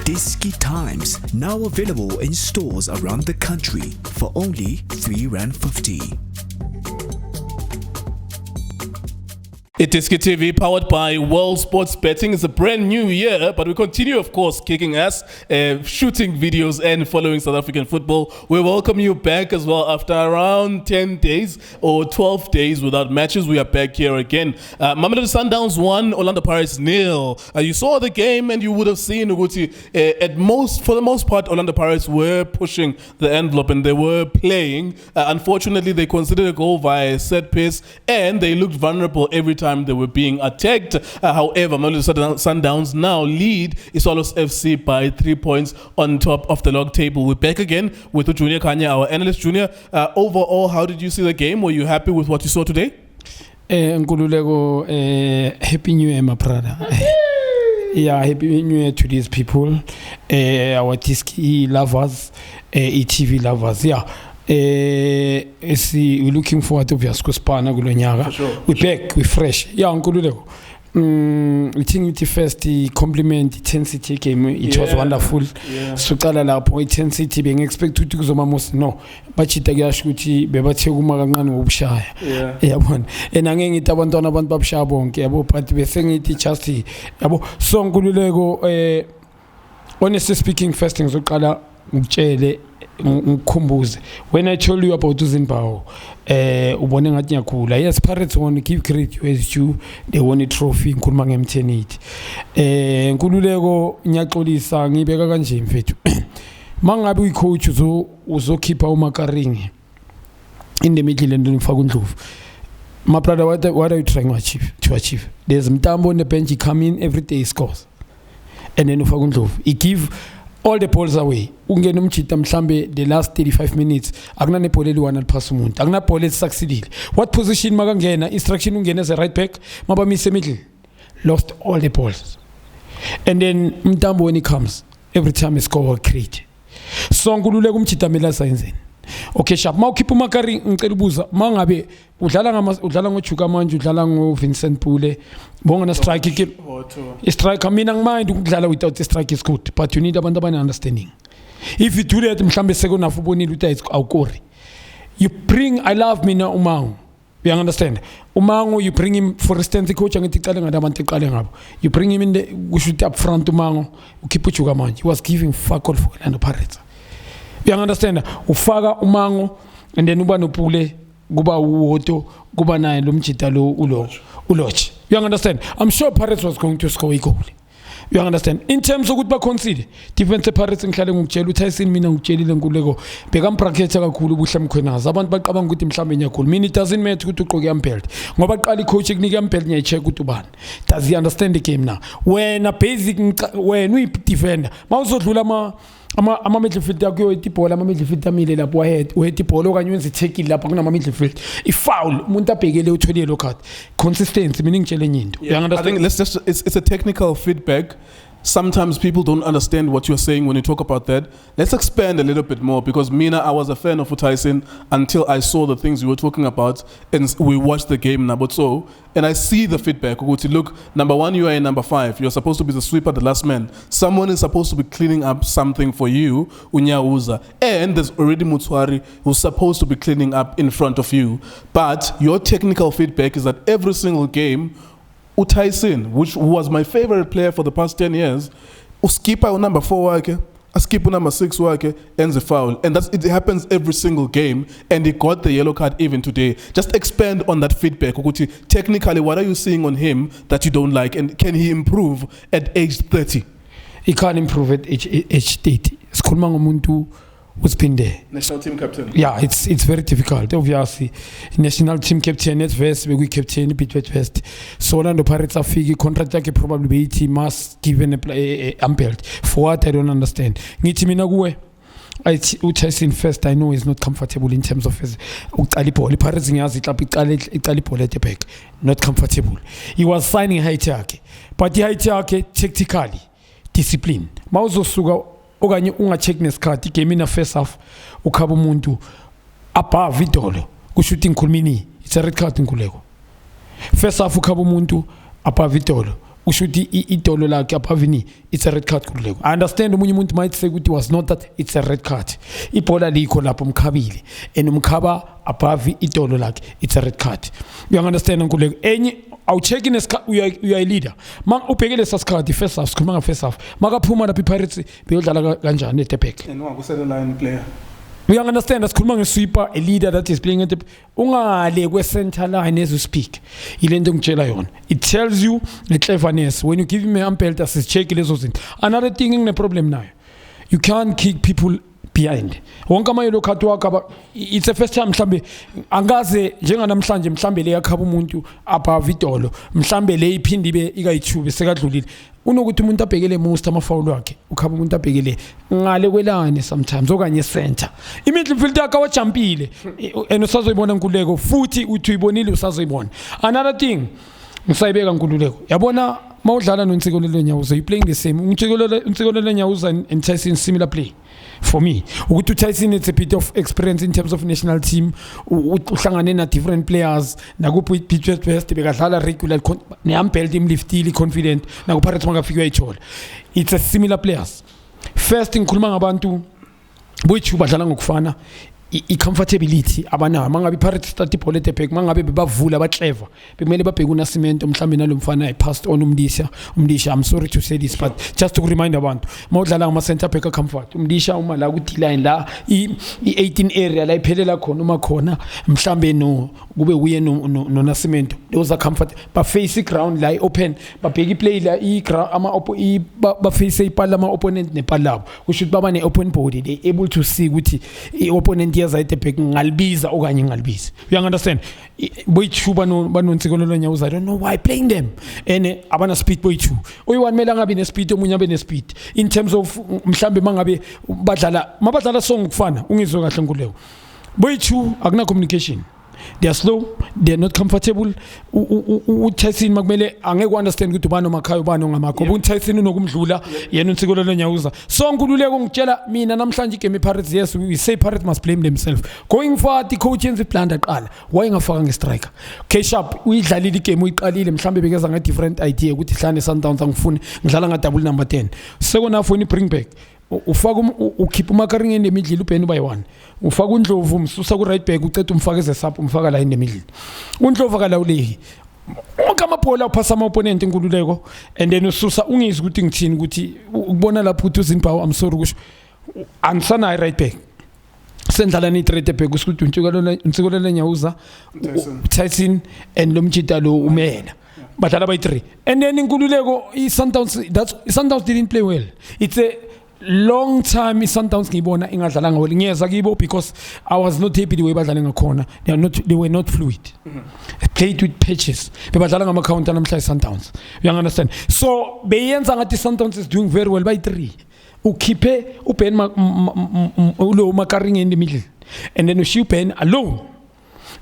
iDiskiTimes, now available in stores around the country for only R3.50. iDiskiTV, powered by World Sports Betting. It's a brand new year, but we continue, of course, kicking ass, shooting videos and following South African football. We welcome you back as well after around 10 days or 12 days without matches. We are back here again. Mamelodi Sundowns 1, Orlando Pirates 0. You saw the game and you would have seen, Uguti, for the most part, Orlando Pirates were pushing the envelope and they were playing. Unfortunately, they considered a goal via a set piece and they looked vulnerable every time they were being attacked. However, Mamelodi Sundowns now lead Iswalos FC by 3 points on top of the log table. We're back again with Junior Khanye, our analyst. Junior, overall, how did you see the game? Were you happy with what you saw today? Nkululeko, happy new year, my brother. Yeah, happy new year to these people, our Diski lovers, TV lovers. Yeah. We're looking forward to Viascospana Gulonyara. We're back, we're fresh. Yeah, Nkululeko. I think the first compliment intensity game, it was wonderful. So Kalalapo intensity being expected to go most no. But Chitagashuti, Bebatigumaran Ubshire. Yeah, one. And again, it abandoned about Babshabon, but we're saying it just so Nkululeko, honestly speaking, first things Kala Uchele. When I told you about Zimbabwe, yes, Pirates want to give credit to SU, they won a trophy in Kurmangem Tenit. Nkululeko Nyakoli sang, Ibega Ganjim Fit. Mangabu coach was keeper Makaring in the middle and in Fagunluf. My brother, what are you trying to achieve? There's Mtambo on the bench, he come in every day, he scores. And then Fagunluf, he give all the balls away. The last 35 minutes, Agna Pole 100% umuntu. Agna Pole succeeded. What position magangena? Instruction ungena as a right back. Maba miss middle. Lost all the balls. And then Mtambo when he comes, every time he score a create. So Nkululeko mchitamela sayenzeni. Okay, sharp. Mau kipu makari ngicelibuza mangabe udlala ngochuka manje udlala ngoVincent Pule bonga na strike ke strike mina ngimind ukudlala without the strike is good, but you need abantu abane understanding. If you do that mhlambe second half ubonile ukuthi awukori, you bring, I love mina umango, you understand, umango you bring him, for instance coach angithi iqale ngabantu eqale ngabo, you bring him in the shoot up front umango ukhipha uchuka manje, he was giving fuck all for Orlando Pirates. You understand? Ufaka umango and then uba nopule kuba uHotto kuba naye lo mjita lo uloch. You understand? I'm sure Pirates was going to score a goal. You understand? In terms of ukuthi consider defense Pirates ngihlale ngikutshela uTyson mina ngikutshelile Nkululeko beka mbracket kakhulu ubuhle mkhwenaza abantu baqabanga ukuthi mhlambe nyakhulu mina it doesn't matter ukuthi uqoke ambelt ngoba aqala icoach ekunika ambelt ngiyacheck ukuthi ubani. Does he understand the game now? When a basic when we defender mawuzodlula ama midfield yakho itibhola ama midfield amile lapho ahead uhead ibhola okanye wenza i-tackle lapho kunama midfield i-foul umuntu abhekele uthole yellow card. Consistency mina ngitshele enye into. I think it's a technical feedback. Sometimes people don't understand what you're saying when you talk about that. Let's expand a little bit more because Mina, I was a fan of Tyson until I saw the things you were talking about and we watched the game number 2 and I see the feedback. Look, number 1, you are in number 5. You're supposed to be the sweeper, the last man. Someone is supposed to be cleaning up something for you, Unyauza. And there's already Mutswari who's supposed to be cleaning up in front of you. But your technical feedback is that every single game, Tyson, who was my favorite player for the past 10 years, uskipa number 4 wake, askipa number 6 wake, ends a foul. And it happens every single game, and he got the yellow card even today. Just expand on that feedback. Technically, what are you seeing on him that you don't like, and can he improve at age 30? He can't improve at age 30. Skulmango muntu who's been there. National team captain. Yeah, it's very difficult. Obviously, national team captain at first, we captain bit at first. So Orlando Pirates are figure contract like probably he must given a belt. For what I don't understand. Ngithi mina kuwe Tyson first I know is not comfortable in terms of his Pirates ngiyazi iqala ibhola at the back. Not comfortable. He was signing height yakhe. But the height yakhe tactically discipline. Mawuzosuka okanye ungacheck nesikhathi game in the first half ukhaba umuntu above idolo kushuthi ngikhulumini it's a red card Nkululeko. First half ukhaba umuntu above idolo ushuthi idolo lakhe aphavini it's a red card kuleko. I understand umunye umuntu might say ukuthi was not that it's a red card. Ibhola likho lapho umkhabile and umkhaba above idolo lakhe it's a red card. You understand kuleko. Enye awuchecking you are a leader. Mang ubhekele sasikhathi first half sikhuluma first half. Makaphuma lapha iPirates beyodlala kanjani eTepek. And wakusele line player. We understand that sikhuluma ngesweeper, a leader that is playing at the ungale kwe center line as you speak. Ilento ngitshela yona. It tells you the cleverness when you give him an umpelt assist check lezo zinto. Another thing in the problem now. You can't kick people behind. Wonke ama yellow card wakhe it's a first time mhlambe angaze njenganamhlanje mhlambe le yakhaba umuntu apha vidolo mhlambe le iphindi ibe ikayithuba sekadlulile unokuthi umuntu abhekele most ama-foul wakhe ukhaba umuntu abhekele ngale kwelane sometimes okanye center i-midfield yakhe awajampile and usazoyibona Nkululeko futhi uthi uyibonile usazoyibona. Another thing ngisayibeka Nkululeko yabona mawudlala noNtsikelelo Nyawuza you playing the same uNtsikelelo Nyawuza and Tyson similar play for me ukuthi Tyson it's a bit of experience in terms of national team uhlangane na different players nakuphi Pitch West bekadlala regular ne-umpelt imliftile confident nakupirates mangafika uyayithola. It's a similar players. First ngikhuluma ngabantu boyithu badlala ngokufana i-comfortability abanayo mangabe iPirates start ibhola eTepek mangabe bebavula abaclever bemele babheke uNasimento mhlambe nalomfana passed on Umdisha I'm sorry to say this but just to remind abantu mawudlala ngama center back comfort Umdisha uma la ku D-line la i18 area la iphelela khona uma khona mhlambe no kube uye no Nasimento those are comfort ba face ground la open babheke iplay la ba face ipala ama opponent nepalabo kushuthi baba ne open body they able to see ukuthi i-opponent Tepek ngalibiza okanye ngalibiza. You understand? Boyithu banontsikelelo Nyawuza I don't know why playing them and abana speed boyithu oyi-one mele angabe ne-speed omunye abe ne-speed in terms of mhlambe mangabe mabadlala song kufana ungizwe kahle Nkululeko boyithu akuna communication. They are slow, they are not comfortable. Tyson makumele angeke understand ukuthi ubani omakhayo ubani ongamakho. Tyson unokumdlula yena uNtsikelelo Nyawuza. So Nkululeko ngitshela mina namhlanje igame Pirates yes we say Pirates must blame themselves. Going forward the coach yenza iplan aqala. Why ngafaka ngestriker? K-Sharp uyidlalile igame uyiqalile mhlambe bekeza nge different idea ukuthi hlane Sundowns angifuni ngidlala nga double number 10. Second half when bring back ufaka ukhipha uMakaring in the middle ubheni by one ufaka uNdlovu umsusa ku right back ucetha umfaka ezesapho umfaka la in the middle uNdlovu akala ulehi wonke amabhola uphasa ama opponent Nkululeko and then ususa ungizwe ukuthi ngithini ukuthi ukubona lapho uthi uZimpawu I'm sorry kusho ansana right back sendlala ni right back usikuthi uNtsikelelo Nyawuza Tyson and lomjita lo umela badlala by 3 and then Nkululeko Sundowns didn't play well. It's a long time Sundowns ngibona ingadlala ngawo ngiyeza kibo because I was not happy the way badlala ngakhona they were not fluid. Played with pitches bebadlala ngama counter namhla Sundowns. You understand? So beyenza ngathi Sundowns is doing very well by 3 ukhiphe uBen ulo Makaring in the middle and then uShipen alone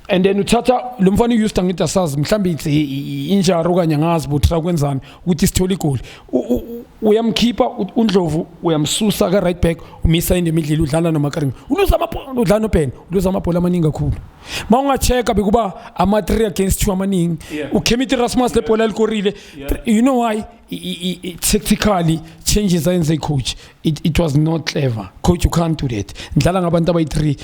and then uthatha lo mfana uyused ngithi asazi mhlambe it's injury okanye ngazi buthra kwenzani ukuthi sithola igoli uyamkhipha uNdlovu uyamsusa ka right back umisa in the middle udlala noMakaring uluza amabhola udlala noBen uluza amabhola amaningi kakhulu mawungacheka bekuba ama 3 against 2 amaningi uKhemiti Rasmus le bhola likorile you know why tactically changes ayenze coach it was not clever. Coach you can't do that. Ndlala ngabantu abayi3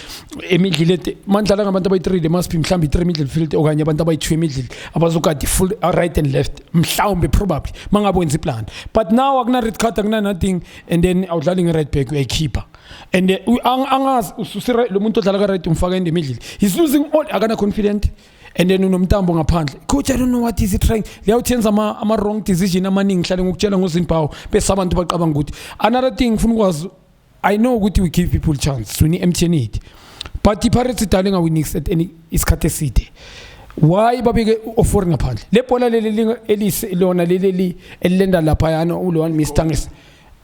emidlile mandlala ngabantu abayi3 they must be mhlambi 3 midfield okanye abantu abayi2 midfield abazokade full right and left mhlawumbe probably mangabonzi plan but now akuna red card akuna nothing and then awudlala nge right back uyakeeper and angazi ususira lo muntu odlala ka right umfaka in the middle he's losing all akana confident and then unomtambo ngaphandle coach I don't know what is he trying liyawuthenza ama wrong decision amaningi hlale ngokutshela ngoZimpawu bese abantu baqabanga ukuthi another thing ngifuna ukwazi I know ukuthi we give people chance we MTN it but the Pirates darling winning at any isikhathe eside why babeke offer ngaphandle le bhola leli elise lona leli elilenda lapha yana ulo one Mr Ngis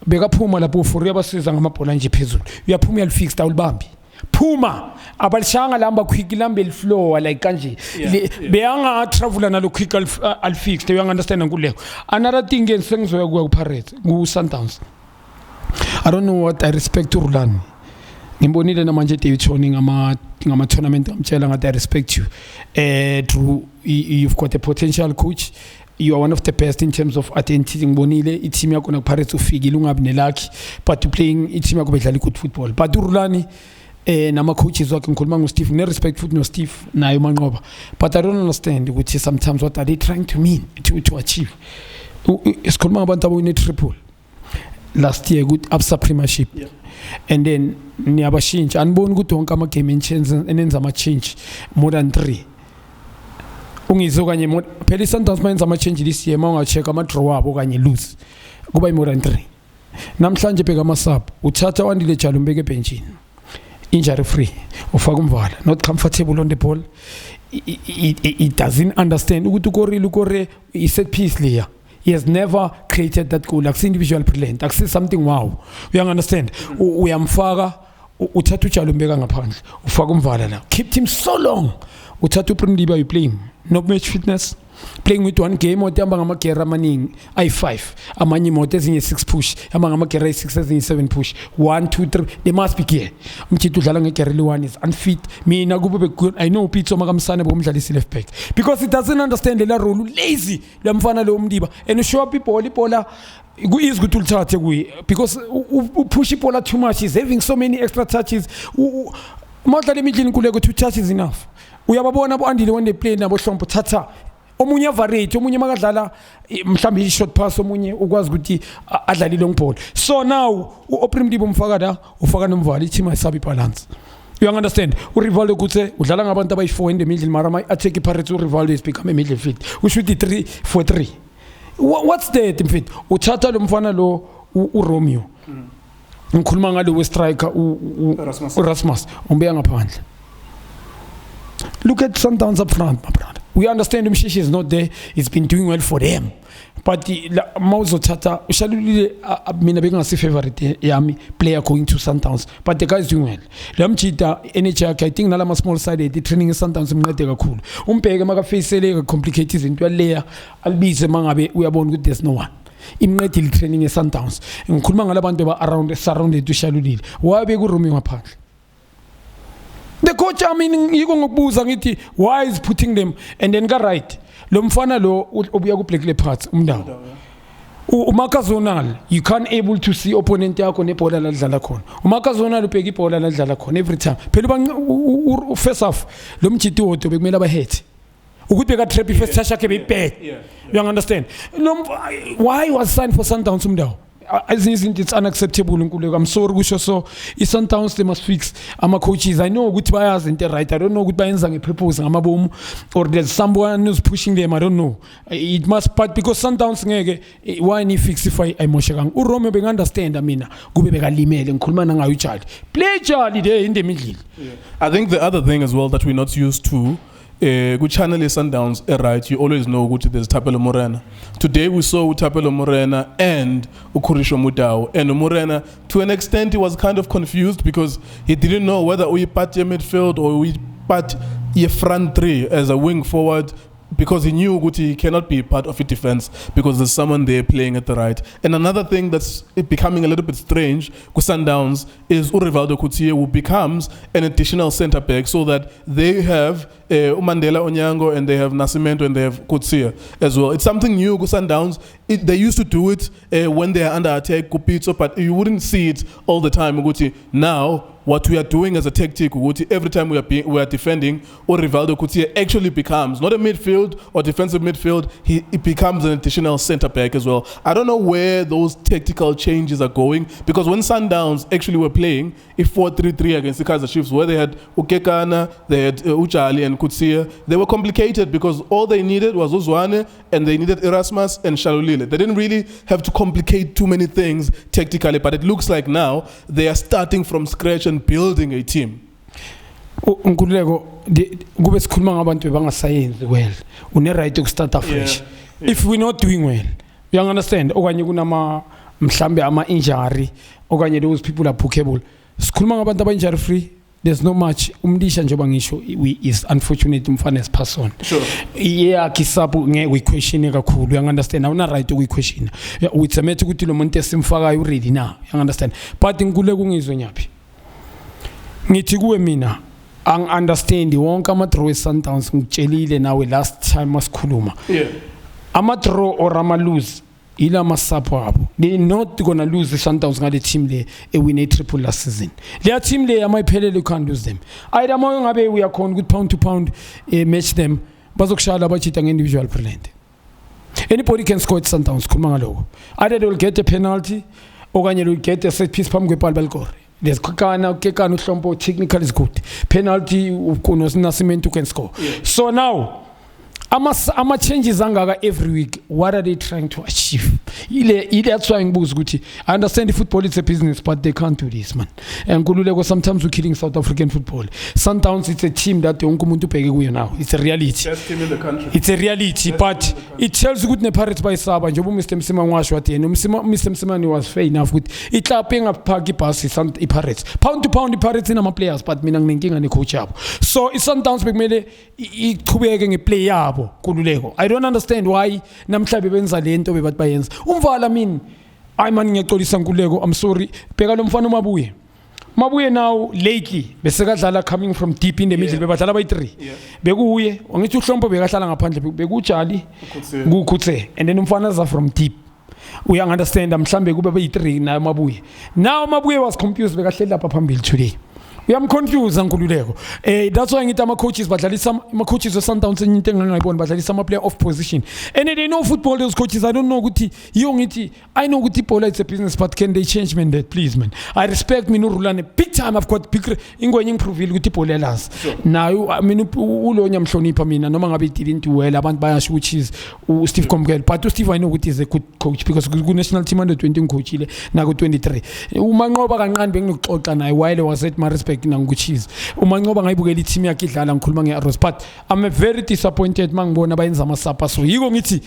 bekaphuma lapho for yabasiza ngamabhola nje phezulu uyaphuma uyalifix awulibambi phuma abalishanga lamba quick lambe flow like kanje beyanga travel nalo quick al fix you understand Nkululeko. Another thing engizoya ku Pirates ku Sundowns I don't know what I respect to Rulani ngimbonile namanje David Choni ngama tournament ngamtshela ngathi I respect you you've got a potential coach you are one of the best in terms of identity. Ngibonile i-team yakho nakuPirates ufikile ungabi nelakhi, but you playing i-team yakho bedlala good football. But uRulani nama coaches wakhe ngikhuluma ngoSteve, ne-respect futhi noSteve naye Manqoba. But I don't understand ukuthi sometimes what are they trying to mean to achieve. Isikhuluma ngabantu abawine triple last year good Absa premiership. Yeah. And then niyabashintsha aniboni ukuthi wonke ama game enenza ama change more than 3. Ungizwe kanye phela iSundowns mayenza ama change this year mawunga-check ama draw wabo kanye lose kuba more than 3. Namhlanje bheka ama sub uthatha Wandile Jalo umbeke benchini injury free ufaka umvala not comfortable on the ball. It doesn't understand ukuthi ukore i-set piece layer. He has never created that goal. Like individual brilliant. Like something wow. You understand? Uyamfaka uthatha uJalo umbeka ngaphandle ufaka umvala la. Kept him so long. Uthatha uPrimdiba you play him. No match fitness. Playing with one game otamba ngamagera amaningi i5 amanye imoto ezinye 6 push ama ngamagera i6 ezinye 7 push 1 2 3 they must be gear umthithi udlala ngegera li1 is unfit mina kube I know Pitso makamsane bomdlalisi left back because it doesn't understand the role lazy lamfana lo umdiba and show up ibola is good to touch because push ibola too much is having so many extra touches modlala emidlini kuleko 2 touches enough uyababona aboandile when they play nabo hlompo thatha omunye variety omunye makadlala mhlambi i-short pass omunye ukwazi ukuthi adlale long ball so now uPrimdiba umfaka la ufaka nomvala i-team ayisabi ibalance. You understand? uRivaldo kuthe udlala ngabantu abayi4 in the middle mara attack iPirates uRivaldo is become a midfield we should 3-4-3. What's that in fact uthatha lo mfana lo uRomeo ngikhuluma ngalo we-striker uRasmus umbeka ngaphandle. Look at Sundowns up front, my brother. We understand Mshishi is not there. He's been doing well for them. But Mauzo Tata, Shaluli, mina being a favorite yami player going to Sundowns. But the guy is doing well. Ramchita, NHK, I think Nalama small side, the training in Sundowns is cool. Umpega maga face complicated into a layer. I'll be the mangabe, we are born with there's no one. Immediately training in Sundowns. And Kulmangalaban around surrounded to Shaluli. Why be good rooming apart? The coach, I mean, why is putting them and then go right? Lomfana lo obiyaku play parts umdawo. Umaka zonal, you can't able to see opponent yakho nepola la dlala khona. Umaka zonal upeki ipola la dlala khona every time. Phela first half lo mjiti wotho bekumele abahead. Ukuthi beka trap first touch yakhe be bad. You understand? Why was signed for Sundowns umdawo? I think it's unacceptable. I'm sorry, so Sundowns they must fix. I'm coaches. I know good buyers and right. I don't know good buyers and purpose. I'm a boom, or there's someone who's pushing them. I don't know. It must, but because Sundowns why ni fix if I moshang. Urome be understand. I mean, go be bega limel and kulman nga child. Play Charlie there in the middle. I think the other thing as well that we're not used to. Good channel is Sundowns, right? You always know which there's Tapelo Morena. Today we saw Tapelo Morena and Ukurisho Mudao. And Morena, to an extent, he was kind of confused because he didn't know whether we part your midfield or we part your front three as a wing forward. Because he knew Guti cannot be part of a defense because there's someone there playing at the right. And another thing that's becoming a little bit strange with Sundowns is Rivaldo Kutie, who becomes an additional centre back so that they have Mandela Onyango and they have Nascimento and they have Kutsia as well. It's something new with Sundowns. They used to do it when they are under attack, Kupitso, but you wouldn't see it all the time. Guti. Now, what we are doing as a tactic, every time we are defending, or Rivaldo Kutia actually becomes not a midfield or defensive midfield, it becomes an additional centre back as well. I don't know where those tactical changes are going because when Sundowns actually were playing a 4-3-3 against the Kaizer Chiefs, where they had Ukekana, they had Uchali and Kutsia, they were complicated because all they needed was Uzwane and they needed Erasmus and Shalulile. They didn't really have to complicate too many things tactically, but it looks like now they are starting from scratch and building a team. Nkululeko kube sikhuluma ngabantu bangasayenzi well une right to start afresh. If we're not doing well, you understand, okanye kunama mhlambe ama injury okanye those people are bookable. Sikhuluma ngabantu aba injury free, there's no much umdisha njengoba ngisho is unfortunate umfana as person. Sure. Yeah, kisabu we question kakhulu, you understand. Awuna right to question. It's a matter ukuthi lo muntu esimfaka you ready now, you understand. But nkululeko ngizwe nyapi. Ngithi kuwe mina understand wonke ama draw Sundowns ngitshelile nawe last time masikhuluma. ama-draw or ama-lose ila masapo abo. They're not gonna lose the Sundowns ngale team le win a triple last season. Their team le amayiphelele, you can't lose them. Either moyo ngabe we are going good pound to pound match them bazokushaya bachita nge-individual talent. Anybody can score at Sundowns khuluma ngaloko. Either they will get a penalty okanye they will get a set piece phambi kwepali balikore. There's kekana uhlompo, technical is good. Penalty unosinasimente you can score. Yeah. So now ama changes angaka every week, what are they trying to achieve? That's why I understand the football is a business, but they can't do this, man. And Kululeko, sometimes we're killing South African football. Sometimes it's a team that now. It's a reality. Best team in the country. It's a reality, but it tells good ne Pirates by Saba. Njobu Mr. Msima Mwashwati. Mr. Msima was fair enough with it. Paying up party passes and Pirates. Pound to pound the Pirates in our players, but minang ninking and the coach up. So it's sometimes big mele it kubegeng a player. I don't understand why namhlabe benza lento bebatbayenza umvala mina ayimani ngiyaqolisa nkuleko. I'm sorry bheka lo mfana mabuye now lately besekadlala coming from deep in the middle bebadlala bayi3 bekuye ngithi uhlompo bekahlala ngaphandle bekujali kukhutse and then umfana za from deep we understand mhlambe kube bayi3 nayo mabuye now mabuye was confused bekahlela lapha phambili today. I'm confused nkululeko. That's why ngithi ama-coaches badlalisa ama-coaches we-Sundowns enye into engangayibona badlalisa ama-player off position. And they know football, those coaches. I don't know ukuthi I know ukuthi ibhola it's a business, but can they change man that please man? I respect Mino Rulane big time. I've got big ingwenye ngiprovile ukuthi ibhola yalazi. Now I mean ulonya mhlonipha mina noma ngabe didn't do well abantu bayasho which is Steve Komgel, but Steve I know ukuthi is a good coach because ku national team under 20 ngicoachile na ku 23. Umanqoba kancane benginokuxoxa naye while was at my respect nanguchiz umanqoba ngayibukela team yakhe idlala ngikhuluma ngeArrows, but I'm very disappointed mangibona bayenza amasapa. So yiko ngithi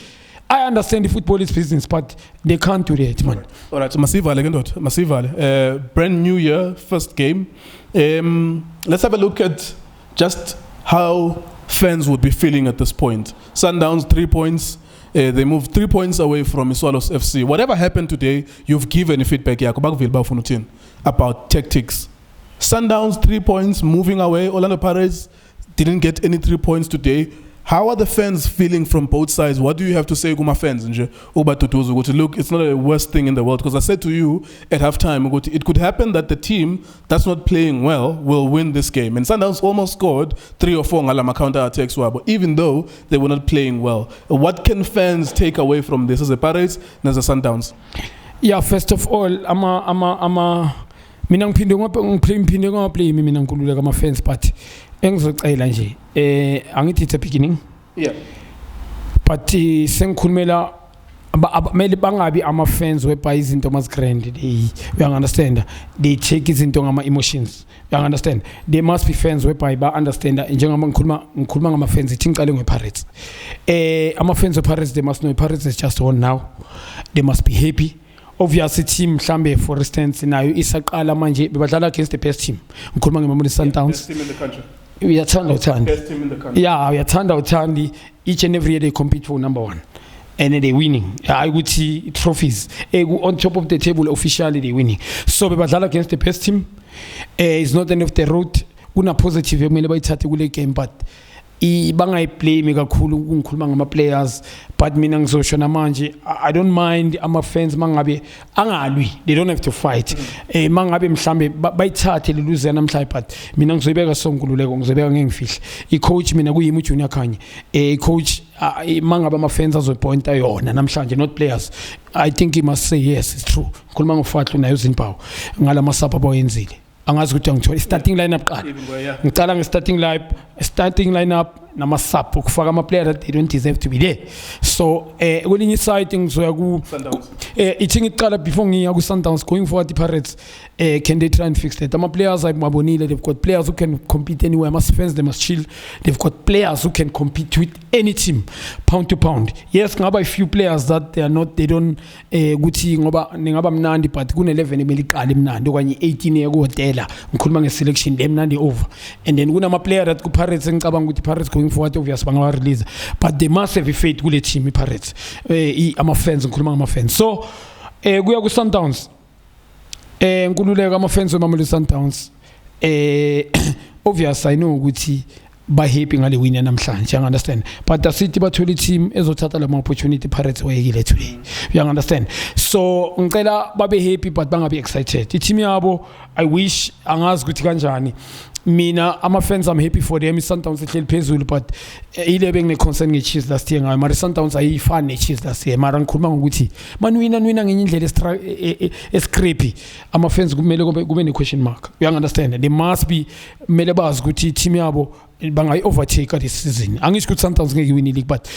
I understand the football is business, but they can't do that, man. All right, Masivale, brand new year, first game. Let's have a look at just how fans would be feeling at this point. Sundowns 3 points. They moved 3 points away from Swallows FC. Whatever happened today, you've given a feedback about tactics. Sundowns 3 points, moving away. Orlando Pirates didn't get any 3 points today. How are the fans feeling from both sides? What do you have to say to my fans? Look, it's not the worst thing in the world. Because I said to you at halftime, it could happen that the team that's not playing well will win this game. And Sundowns almost scored 3 or 4 ngalama counter-attacks, even though they were not playing well. What can fans take away from this as a Pirates and as a Sundowns? Yeah, first of all, mina ngiphinde ngaplay mina nkululeka ama fans, but engizocela nje angithi it's a beginning, but sengikhulumela mele bangabi ama fans webha izinto mas-grand. You understand, they take izinto ngama emotions. You understand, they must be fans whereby ba understand njengama ngikhuluma ngama fans ithi ngiqale ngePirates. Ama fans of Pirates, they must know Pirates is just on now. They must be happy. Obviously team mhlambe for instance nayo isaqala manje bebadlala against the best team. Ngikhuluma ngeMamelodi Sundowns. Best team in the country. Uyathanda uthandi. Best team in the country. Yeah, uyathanda uthandi. Each and every year they compete for number 1. And then they're winning. I would see trophies. On top of the table officially they're winning. So bebadlala against the best team. It's not end of the road. Una positive emele bayithathe kule game, but bangayiplay kakhulu ngikhuluma ngama players, but mina ngizosho namanje I don't mind ama fans mangabe angalwi, they don't have to fight. Mangabe mhlambe bayithathe leluzana namhlanje, but mina ngizoyibeka sonkululeko, ngizoyibeka ngengifihle. I-coach mina kuyimi Junior Khanye. I-coach mangabe ama fans azopointa yona namhlanje, not players. I think he must say yes, it's true. Ngikhuluma ngofathu nayo izimpawu ngala masapa bayenzile. Angazi ukuthi angithola starting lineup qala. Ngicala nge starting lineup nama-sub ukufaka ama-player that they don't deserve to be there. So kwelinye side ngizoya ku ithi ngiqala before ngiya ku Sundowns going forward the Pirates can they try and fix that? Ama-players ayibabonile, they've got players who can compete anywhere. Ama-fans they must chill. They've got players who can compete with any team pound to pound. Yes, ngaba a few players that they don't ukuthi ngoba ngaba mnandi, but kune11 emeli qala emnandi okanye 18 yekudela ngikhuluma nge-selection emnandi over. And then kunama-player that ku Pirates ngicabanga ukuthi Pirates going forward obviously bangaba release, but they must have faith kule team iPirates. Ama-fans ngikhuluma ngama-fans. So kuya ku Sundowns nkululeka ama-fans weMamelodi Sundowns. Obviously I know ukuthi happy ngale win namhlanje, you understand, but the City bathole team ezothatha lama opportunity Pirates wayekile today, you understand. So ngicela babe happy but bangabe excited. Team yabo I wish angazi ukuthi kanjani. Mina ama-fans I'm happy for them. Sundowns ehleli phezulu but ile bengine-concern nge-Chiefs last year ngayo, mara Sundowns ayifani ne-Chiefs last year, mara ngikhuluma ngokuthi manwina ngenye indlela escrappy, ama-fans kumele kube ne-question mark, you understand. They must be, kumele bazi ukuthi team yabo bangayi-overtake this season. Angisho ukuthi Sundowns ngeke iwine league but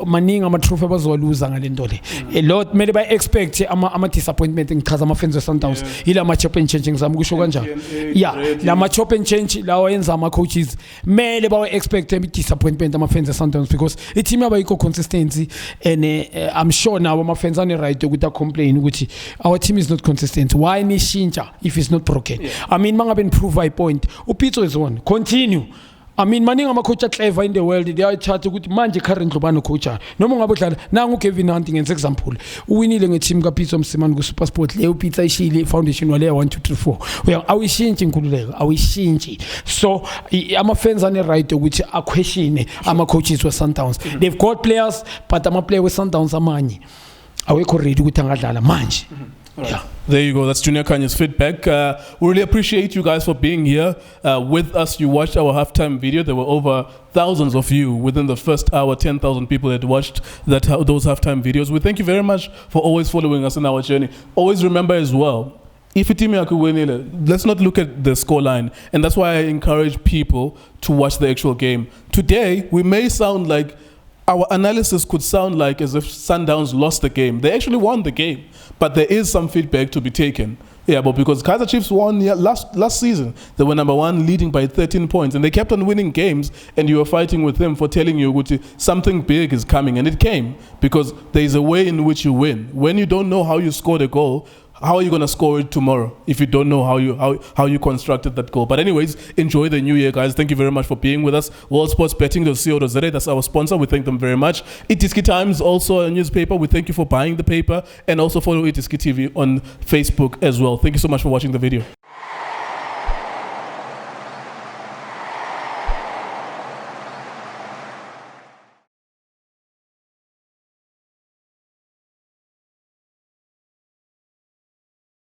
maningi ama-trophy abazowaluza ngale nto le. A lot kumele ba-expect ama-disappointment ngichaza ama-fans we-Sundowns yila ma-chop and change ngizama ukusho kanjani. Yeah, la ma-chop and change lawa yenza ama-coaches kumele bawa-expect i-disappointment ama-fans we-Sundowns because i-team yabo ayikho consistency and I'm sure now ama-fans ane-right ukuthi a-complain ukuthi our team is not consistent. Why nishintsha if it's not broken? I mean mangabe improve a point upitso is one continue. I mean maningi ama-coach clever in the world, they are chat ukuthi manje currently ubani coach noma ngabe udlala nangu Kevin Hunt ngenze example uwinile ngeteam kaPitso Msimani ku SuperSport leyo pizza ishile foundation wale 1 2 3 4 awishintshi inkululeko awishintshi. So ama-fans ane-right ukuthi a-question ama-coaches we-Sundowns. They've got players but ama-player we-Sundowns amanye awekho ready ukuthi angadlala manje. Right. Yeah. There you go. That's Junior Khanye's feedback. We really appreciate you guys for being here with us. You watched our halftime video. There were over thousands of you within the first hour. 10,000 people had watched those halftime videos. We thank you very much for always following us in our journey. Always remember as well, if a team win, let's not look at the scoreline. And that's why I encourage people to watch the actual game. Today, we may sound like our analysis could sound like as if Sundowns lost the game. They actually won the game, but there is some feedback to be taken. Yeah, but because Kaizer Chiefs won last season, they were number 1 leading by 13 points, and they kept on winning games, and you were fighting with them for telling you something big is coming, and it came because there is a way in which you win. When you don't know how you scored a goal, how are you going to score it tomorrow if you don't know how you constructed that goal? But anyways, enjoy the new year, guys. Thank you very much for being with us. worldsportsbetting.co.za, that's our sponsor. We thank them very much. iDiskiTimes, also a newspaper. We thank you for buying the paper, and also follow iDiskiTV on Facebook as well. Thank you so much for watching the video.